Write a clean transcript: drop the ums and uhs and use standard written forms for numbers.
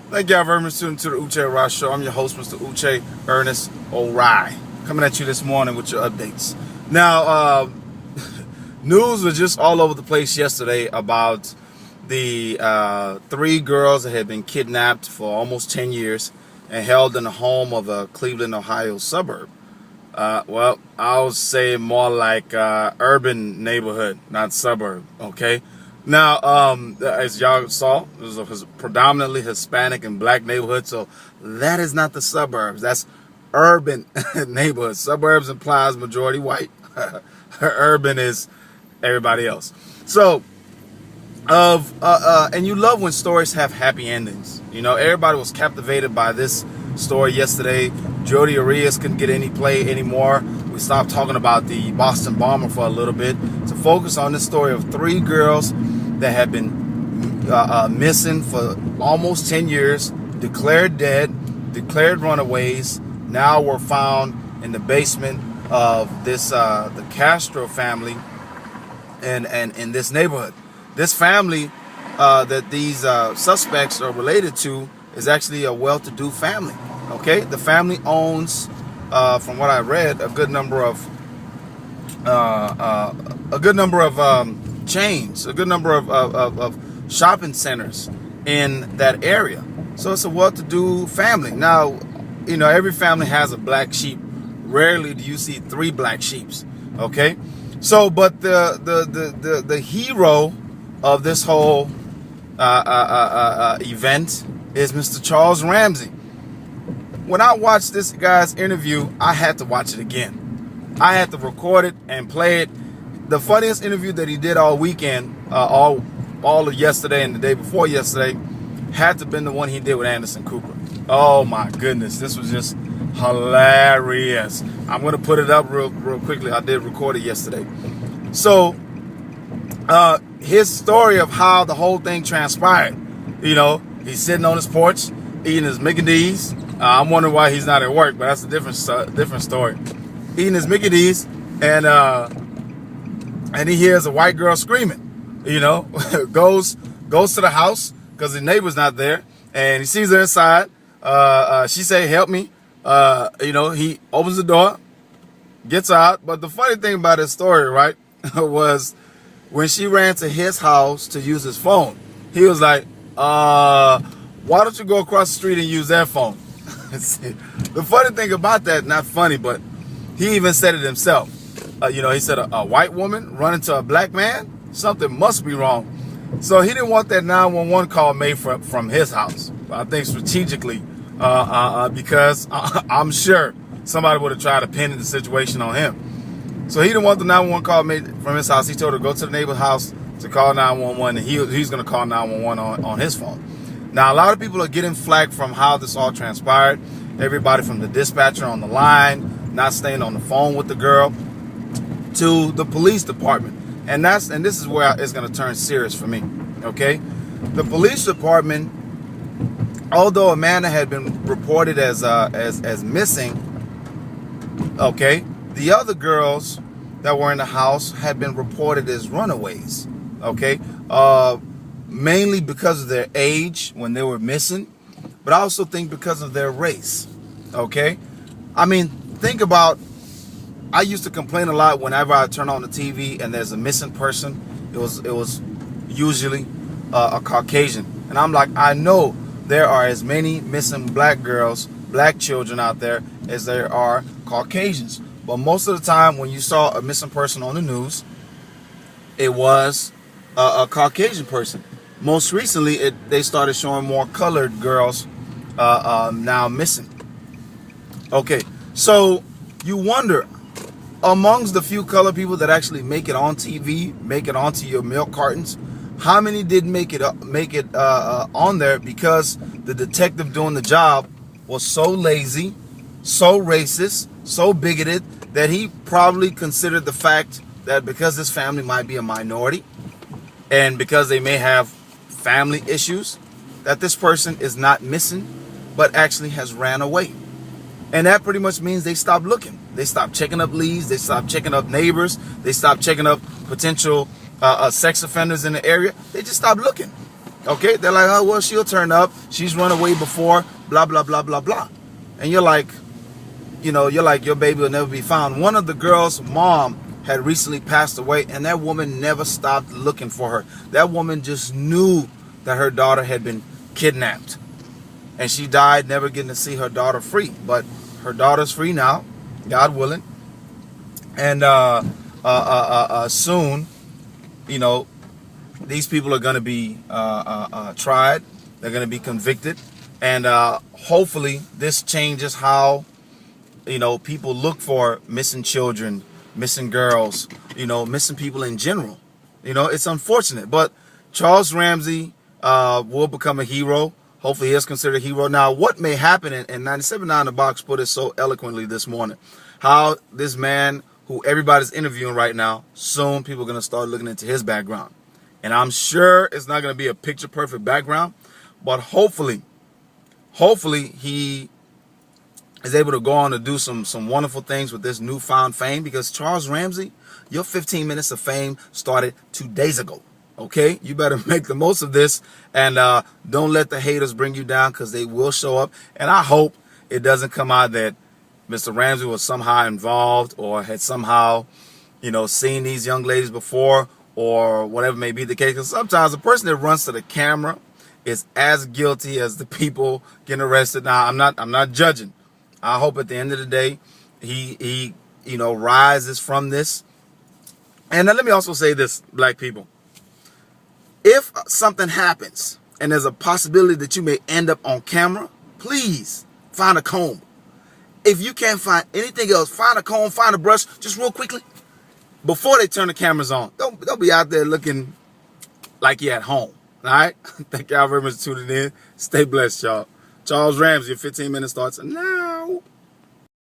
Thank y'all very much for tuning to the Uche O'Reilly Show. I'm your host, Mr. Uche Ernest O'Reilly, coming at you this morning with your updates. Now, news was just all over the place yesterday about the 3 girls that had been kidnapped for almost 10 years and held in the home of a Cleveland, Ohio suburb. Well, I'll say more like urban neighborhood, not suburb, okay? Now, as y'all saw, it was a predominantly Hispanic and black neighborhood, so that is not the suburbs. That's urban neighborhood. Suburbs implies majority white. Urban is everybody else. So, and you love when stories have happy endings. You know, everybody was captivated by this story yesterday. Jodi Arias couldn't get any play anymore. We stopped talking about the Boston bomber for a little bit to focus on this story of 3 girls that have been missing for almost 10 years, declared dead, declared runaways. Now were found in the basement of this the Castro family and in this neighborhood. This family that these suspects are related to is actually a well-to-do family. Okay, the family owns, from what I read, a good number of chains, a good number of shopping centers in that area. So it's a well-to-do family. Now, you know, every family has a black sheep. Rarely do you see 3 black sheeps. Okay, so but the hero of this whole event is Mr. Charles Ramsey. When I watched this guy's interview, I had to watch it again. I had to record it and play it. The funniest interview that he did all weekend, all of yesterday and the day before yesterday, had to have been the one he did with Anderson Cooper. Oh my goodness, this was just hilarious. I'm gonna put it up real quickly. I did record it yesterday. So, his story of how the whole thing transpired. You know, he's sitting on his porch eating his Mickey D's. I'm wondering why he's not at work, but that's a different story. Eating his Mickey D's, and he hears a white girl screaming. You know, goes to the house because the neighbor's not there, and he sees her inside. She say, "Help me." You know, he opens the door, gets out. But the funny thing about his story, right, was when she ran to his house to use his phone, he was like, "Why don't you go across the street and use their phone?" The funny thing about that, not funny, but he even said it himself. You know, he said a white woman running to a black man, something must be wrong. So he didn't want that 911 call made from his house. I think strategically, because I'm sure somebody would have tried to pin the situation on him. So he didn't want the 911 call made from his house. He told her to go to the neighbor's house to call 911, and he's going to call 911 on his phone. Now, a lot of people are getting flack from how this all transpired. Everybody from the dispatcher on the line, not staying on the phone with the girl, to the police department. And this is where it's going to turn serious for me. Okay? The police department, although Amanda had been reported as missing, okay, the other girls that were in the house had been reported as runaways. Okay? Mainly because of their age when they were missing, but I also think because of their race. Okay? I mean, think about, I used to complain a lot whenever I turn on the TV and there's a missing person. It was usually a Caucasian. And I'm like, I know there are as many missing black girls, black children out there as there are Caucasians. But most of the time when you saw a missing person on the news, it was a Caucasian person. Most recently, they started showing more colored girls now missing. Okay, so you wonder, amongst the few colored people that actually make it on TV, make it onto your milk cartons, how many did make it on there because the detective doing the job was so lazy, so racist, so bigoted that he probably considered the fact that because this family might be a minority and because they may have family issues, that this person is not missing, but actually has ran away. And that pretty much means they stopped looking. They stopped checking up leads. They stopped checking up neighbors. They stopped checking up potential sex offenders in the area. They just stopped looking. Okay, they're like, oh, well, she'll turn up. She's run away before, blah, blah, blah, blah, blah. And you're like, your baby will never be found. One of the girls' mom had recently passed away, and that woman never stopped looking for her. That woman just knew that her daughter had been kidnapped. And she died never getting to see her daughter free. But her daughter's free now, God willing. And soon, these people are going to be tried. They're going to be convicted. And hopefully this changes how, people look for missing children, missing girls, missing people in general. It's unfortunate. But Charles Ramsey will become a hero. Hopefully he is considered a hero. Now, what may happen, and 97.9 The Box put it so eloquently this morning, how this man who everybody's interviewing right now, soon people are going to start looking into his background. And I'm sure it's not going to be a picture-perfect background, but hopefully he is able to go on to do some wonderful things with this newfound fame, because Charles Ramsey, your 15 minutes of fame started 2 days ago. Okay, you better make the most of this, and don't let the haters bring you down, because they will show up. And I hope it doesn't come out that Mr. Ramsey was somehow involved or had somehow, seen these young ladies before, or whatever may be the case. Because sometimes the person that runs to the camera is as guilty as the people getting arrested. Now, I'm not judging. I hope at the end of the day he rises from this. And then let me also say this, black people. If something happens and there's a possibility that you may end up on camera, please find a comb. If you can't find anything else, find a comb, find a brush, just real quickly, before they turn the cameras on. Don't be out there looking like you're at home. All right? Thank y'all very much for tuning in. Stay blessed, y'all. Charles Ramsey, your 15 minutes starts now.